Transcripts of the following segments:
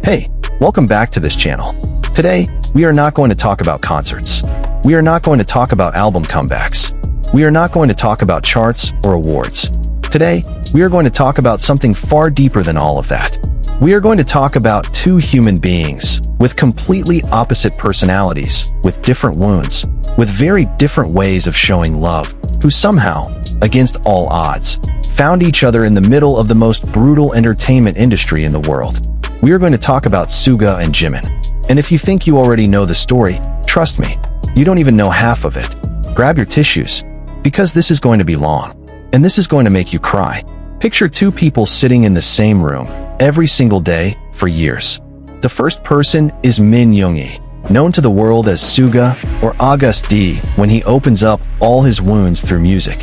Hey, welcome back to this channel. Today, we are not going to talk about concerts. We are not going to talk about album comebacks. We are not going to talk about charts or awards. Today, we are going to talk about something far deeper than all of that. We are going to talk about two human beings with completely opposite personalities, with different wounds, with very different ways of showing love, who somehow, against all odds, found each other in the middle of the most brutal entertainment industry in the world. We are going to talk about Suga and Jimin. And if you think you already know the story, trust me, you don't even know half of it. Grab your tissues, because this is going to be long. And this is going to make you cry. Picture two people sitting in the same room, every single day, for years. The first person is Min Yoongi, known to the world as Suga or August D when he opens up all his wounds through music.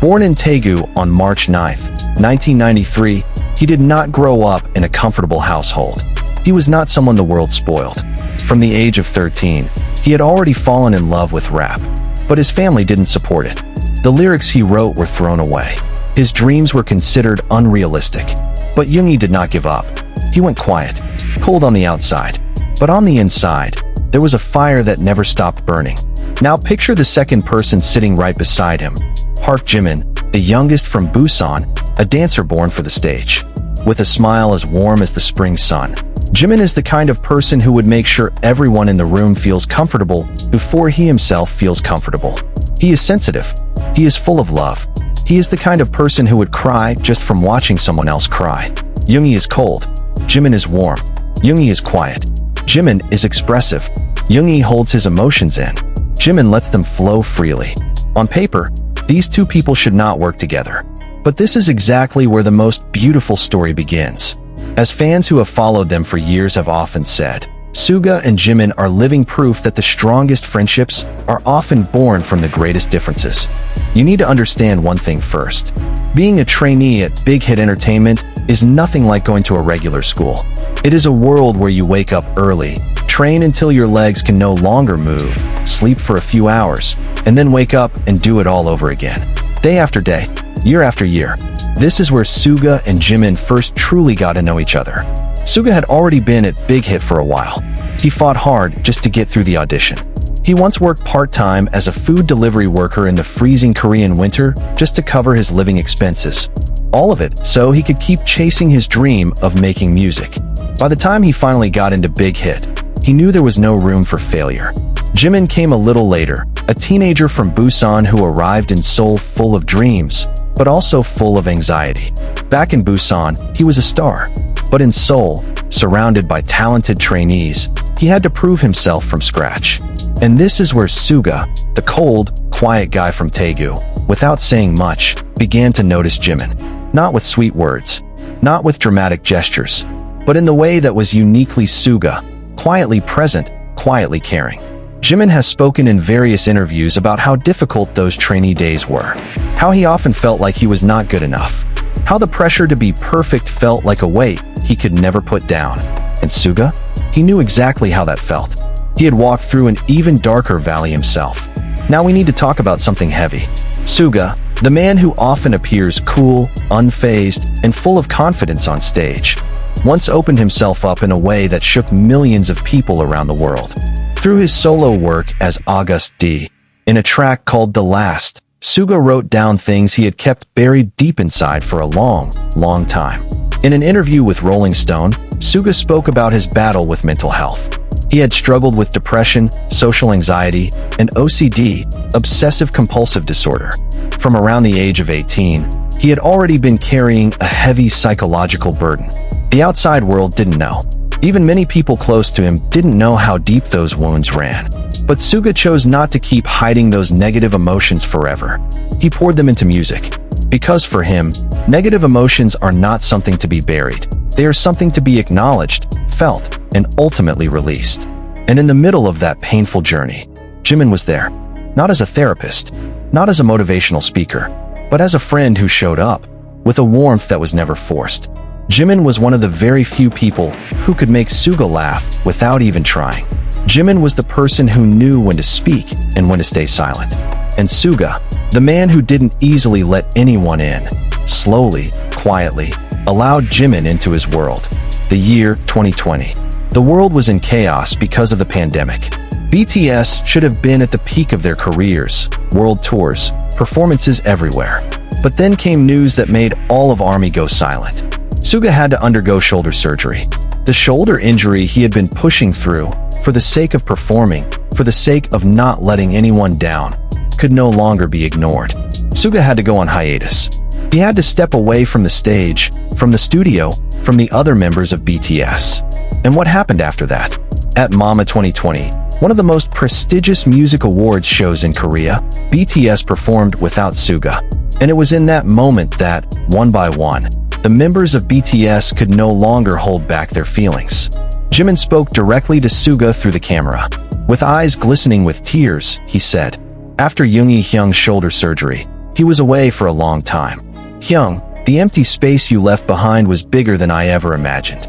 Born in Daegu on March 9, 1993, he did not grow up in a comfortable household. He was not someone the world spoiled. From the age of 13, he had already fallen in love with rap, but his family didn't support it. The lyrics he wrote were thrown away. His dreams were considered unrealistic. But Yoongi did not give up. He went quiet, cold on the outside. But on the inside, there was a fire that never stopped burning. Now picture the second person sitting right beside him. Hybe Jimin, the youngest from Busan, a dancer born for the stage. With a smile as warm as the spring sun, Jimin is the kind of person who would make sure everyone in the room feels comfortable before he himself feels comfortable. He is sensitive. He is full of love. He is the kind of person who would cry just from watching someone else cry. Yoongi is cold. Jimin is warm. Yoongi is quiet. Jimin is expressive. Yoongi holds his emotions in. Jimin lets them flow freely. On paper, these two people should not work together. But this is exactly where the most beautiful story begins. As fans who have followed them for years have often said, Suga and Jimin are living proof that the strongest friendships are often born from the greatest differences. You need to understand one thing first. Being a trainee at Big Hit Entertainment is nothing like going to a regular school. It is a world where you wake up early, train until your legs can no longer move, sleep for a few hours, and then wake up and do it all over again. Day after day, year after year. This is where Suga and Jimin first truly got to know each other. Suga had already been at Big Hit for a while. He fought hard just to get through the audition. He once worked part-time as a food delivery worker in the freezing Korean winter just to cover his living expenses. All of it so he could keep chasing his dream of making music. By the time he finally got into Big Hit, he knew there was no room for failure. Jimin came a little later, a teenager from Busan who arrived in Seoul full of dreams, but also full of anxiety. Back in Busan, he was a star. But in Seoul, surrounded by talented trainees, he had to prove himself from scratch. And this is where Suga, the cold, quiet guy from Daegu, without saying much, began to notice Jimin. Not with sweet words, not with dramatic gestures, but in the way that was uniquely Suga, quietly present, quietly caring. Jimin has spoken in various interviews about how difficult those trainee days were, how he often felt like he was not good enough, how the pressure to be perfect felt like a weight he could never put down. And Suga? He knew exactly how that felt. He had walked through an even darker valley himself. Now we need to talk about something heavy. Suga, the man who often appears cool, unfazed, and full of confidence on stage, once opened himself up in a way that shook millions of people around the world. Through his solo work as August D, in a track called The Last, Suga wrote down things he had kept buried deep inside for a long, long time. In an interview with Rolling Stone, Suga spoke about his battle with mental health. He had struggled with depression, social anxiety, and OCD, obsessive-compulsive disorder. From around the age of 18, he had already been carrying a heavy psychological burden. The outside world didn't know. Even many people close to him didn't know how deep those wounds ran. But Suga chose not to keep hiding those negative emotions forever. He poured them into music. Because for him, negative emotions are not something to be buried. They are something to be acknowledged, felt, and ultimately released. And in the middle of that painful journey, Jimin was there. Not as a therapist, not as a motivational speaker, but as a friend who showed up, with a warmth that was never forced. Jimin was one of the very few people who could make Suga laugh without even trying. Jimin was the person who knew when to speak and when to stay silent. And Suga, the man who didn't easily let anyone in, slowly, quietly, allowed Jimin into his world. The year 2020. The world was in chaos because of the pandemic. BTS should have been at the peak of their careers, world tours, performances everywhere. But then came news that made all of ARMY go silent. Suga had to undergo shoulder surgery. The shoulder injury he had been pushing through, for the sake of performing, for the sake of not letting anyone down, could no longer be ignored. Suga had to go on hiatus. He had to step away from the stage, from the studio, from the other members of BTS. And what happened after that? At Mama 2020, one of the most prestigious music awards shows in Korea, BTS performed without Suga. And it was in that moment that, one by one, the members of BTS could no longer hold back their feelings. Jimin spoke directly to Suga through the camera. With eyes glistening with tears, he said, "After Yoongi Hyung's shoulder surgery, he was away for a long time. Hyung, the empty space you left behind was bigger than I ever imagined."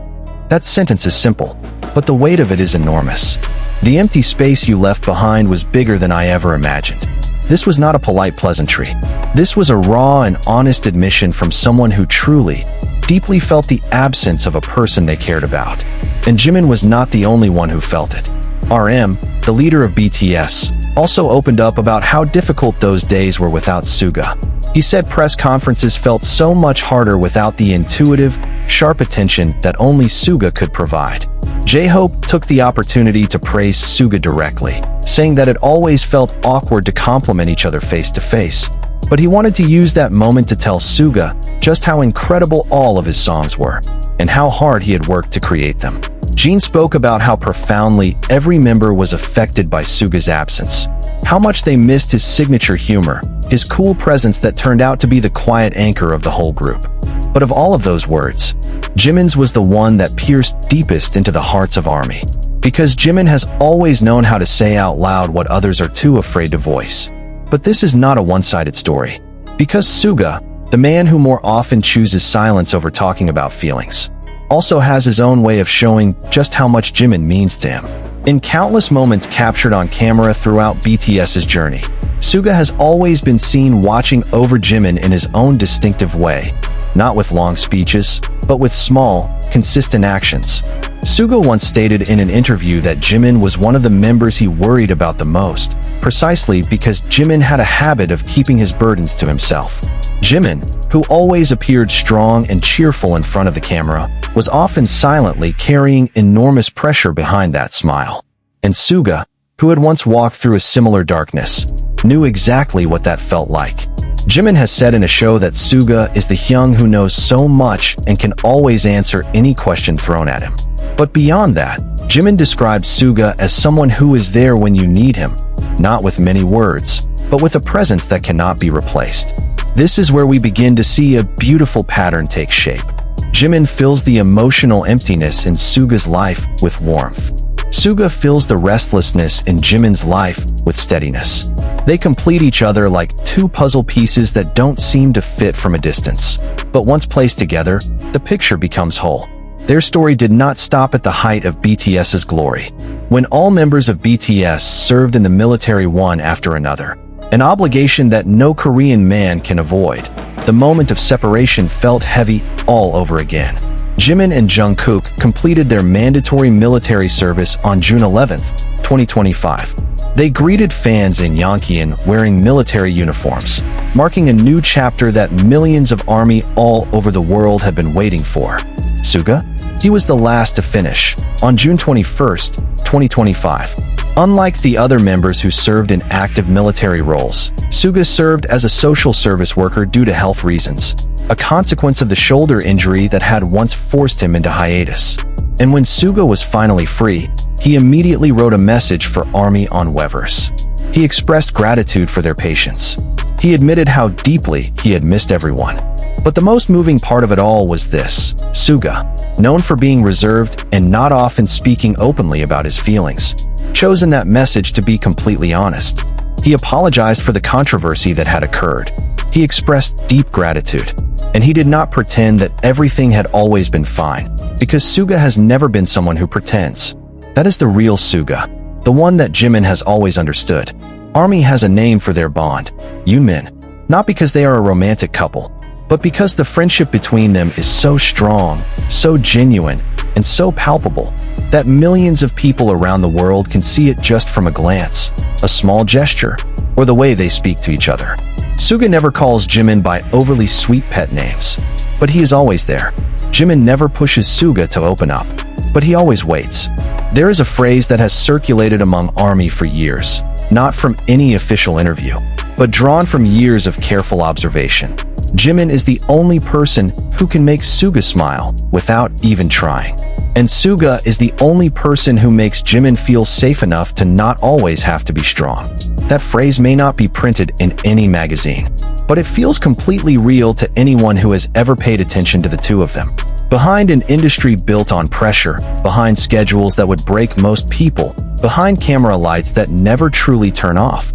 That sentence is simple, but the weight of it is enormous. The empty space you left behind was bigger than I ever imagined. This was not a polite pleasantry. This was a raw and honest admission from someone who truly, deeply felt the absence of a person they cared about. And Jimin was not the only one who felt it. RM, the leader of BTS, also opened up about how difficult those days were without Suga. He said press conferences felt so much harder without the intuitive, sharp attention that only Suga could provide. J-Hope took the opportunity to praise Suga directly, saying that it always felt awkward to compliment each other face to face. But he wanted to use that moment to tell Suga just how incredible all of his songs were, and how hard he had worked to create them. Jin spoke about how profoundly every member was affected by Suga's absence, how much they missed his signature humor, his cool presence that turned out to be the quiet anchor of the whole group. But of all of those words, Jimin's was the one that pierced deepest into the hearts of ARMY. Because Jimin has always known how to say out loud what others are too afraid to voice. But this is not a one-sided story. Because Suga, the man who more often chooses silence over talking about feelings, also has his own way of showing just how much Jimin means to him. In countless moments captured on camera throughout BTS's journey, Suga has always been seen watching over Jimin in his own distinctive way, not with long speeches, but with small, consistent actions. Suga once stated in an interview that Jimin was one of the members he worried about the most, precisely because Jimin had a habit of keeping his burdens to himself. Jimin, who always appeared strong and cheerful in front of the camera, was often silently carrying enormous pressure behind that smile. And Suga, who had once walked through a similar darkness, knew exactly what that felt like. Jimin has said in a show that Suga is the Hyung who knows so much and can always answer any question thrown at him. But beyond that, Jimin describes Suga as someone who is there when you need him, not with many words, but with a presence that cannot be replaced. This is where we begin to see a beautiful pattern take shape. Jimin fills the emotional emptiness in Suga's life with warmth. Suga fills the restlessness in Jimin's life with steadiness. They complete each other like two puzzle pieces that don't seem to fit from a distance. But once placed together, the picture becomes whole. Their story did not stop at the height of BTS's glory. When all members of BTS served in the military one after another, an obligation that no Korean man can avoid, the moment of separation felt heavy all over again. Jimin and Jungkook completed their mandatory military service on June 11, 2025. They greeted fans in Yongkyon wearing military uniforms, marking a new chapter that millions of ARMY all over the world had been waiting for. Suga? He was the last to finish, on June 21, 2025. Unlike the other members who served in active military roles, Suga served as a social service worker due to health reasons, a consequence of the shoulder injury that had once forced him into hiatus. And when Suga was finally free, he immediately wrote a message for ARMY on Weverse. He expressed gratitude for their patience. He admitted how deeply he had missed everyone. But the most moving part of it all was this: Suga, known for being reserved and not often speaking openly about his feelings, chose in that message to be completely honest. He apologized for the controversy that had occurred. He expressed deep gratitude. And he did not pretend that everything had always been fine, because Suga has never been someone who pretends. That is the real Suga, the one that Jimin has always understood. ARMY has a name for their bond, Yoonmin, not because they are a romantic couple, but because the friendship between them is so strong, so genuine, and so palpable that millions of people around the world can see it just from a glance, a small gesture, or the way they speak to each other. Suga never calls Jimin by overly sweet pet names, but he is always there. Jimin never pushes Suga to open up, but he always waits. There is a phrase that has circulated among ARMY for years, not from any official interview, but drawn from years of careful observation. Jimin is the only person who can make Suga smile without even trying. And Suga is the only person who makes Jimin feel safe enough to not always have to be strong. That phrase may not be printed in any magazine, but it feels completely real to anyone who has ever paid attention to the two of them. Behind an industry built on pressure, behind schedules that would break most people, behind camera lights that never truly turn off,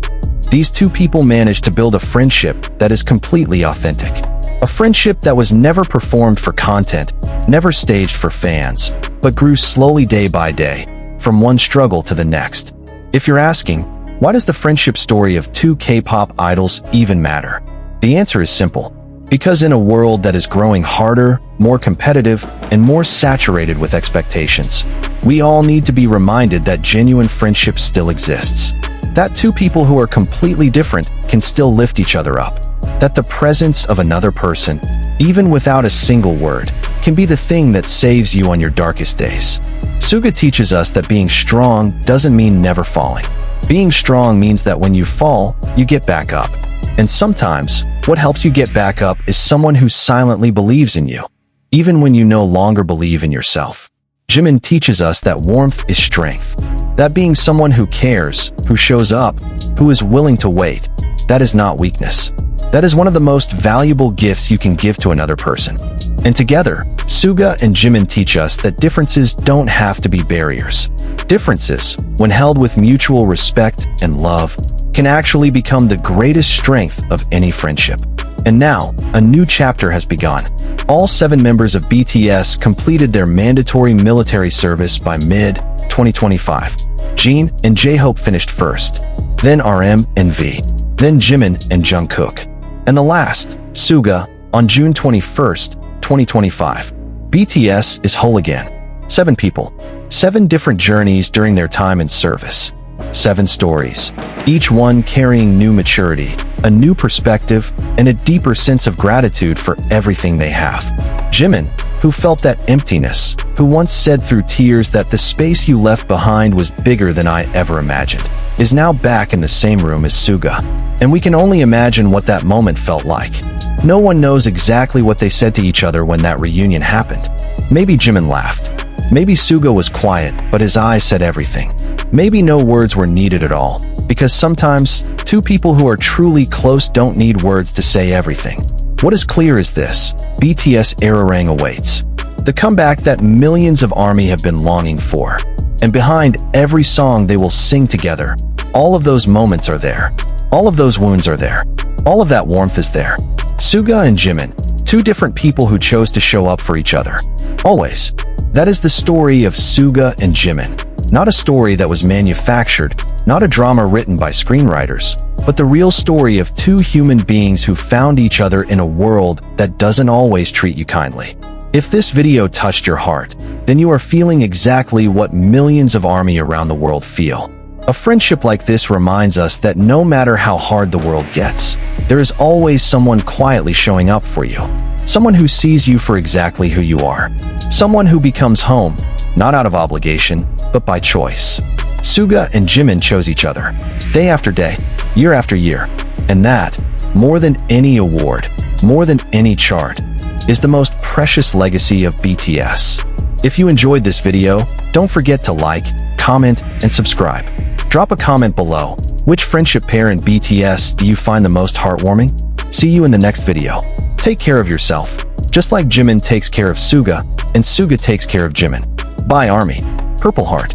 these two people managed to build a friendship that is completely authentic. A friendship that was never performed for content, never staged for fans, but grew slowly day by day, from one struggle to the next. If you're asking, why does the friendship story of two K-pop idols even matter? The answer is simple. Because in a world that is growing harder, more competitive, and more saturated with expectations, we all need to be reminded that genuine friendship still exists. That two people who are completely different can still lift each other up. That the presence of another person, even without a single word, can be the thing that saves you on your darkest days. Suga teaches us that being strong doesn't mean never falling. Being strong means that when you fall, you get back up. And sometimes, what helps you get back up is someone who silently believes in you, even when you no longer believe in yourself. Jimin teaches us that warmth is strength. That being someone who cares, who shows up, who is willing to wait, that is not weakness. That is one of the most valuable gifts you can give to another person. And together, Suga and Jimin teach us that differences don't have to be barriers. Differences, when held with mutual respect and love, can actually become the greatest strength of any friendship. And now, a new chapter has begun. All 7 members of BTS completed their mandatory military service by mid-2025. Jin and jhope finished first, then RM and V, then Jimin and Jungkook, and the last, Suga, on June 21st, 2025. BTS is whole again. 7 people, 7 different journeys during their time in service. 7 stories, each one carrying new maturity, a new perspective, and a deeper sense of gratitude for everything they have. Jimin, who felt that emptiness, who once said through tears that the space you left behind was bigger than I ever imagined, is now back in the same room as Suga. And we can only imagine what that moment felt like. No one knows exactly what they said to each other when that reunion happened. Maybe Jimin laughed. Maybe Suga was quiet, but his eyes said everything. Maybe no words were needed at all, because sometimes, two people who are truly close don't need words to say everything. What is clear is this: BTS Erarang awaits. The comeback that millions of ARMY have been longing for. And behind every song they will sing together, all of those moments are there. All of those wounds are there. All of that warmth is there. Suga and Jimin, two different people who chose to show up for each other. Always. That is the story of Suga and Jimin. Not a story that was manufactured, not a drama written by screenwriters, but the real story of two human beings who found each other in a world that doesn't always treat you kindly. If this video touched your heart, then you are feeling exactly what millions of ARMY around the world feel. A friendship like this reminds us that no matter how hard the world gets, there is always someone quietly showing up for you. Someone who sees you for exactly who you are. Someone who becomes home, not out of obligation, but by choice. Suga and Jimin chose each other, day after day, year after year. And that, more than any award, more than any chart, is the most precious legacy of BTS. If you enjoyed this video, don't forget to like, comment, and subscribe. Drop a comment below. Which friendship pair in BTS do you find the most heartwarming? See you in the next video. Take care of yourself, just like Jimin takes care of Suga, and Suga takes care of Jimin. Bye ARMY. Purple Heart.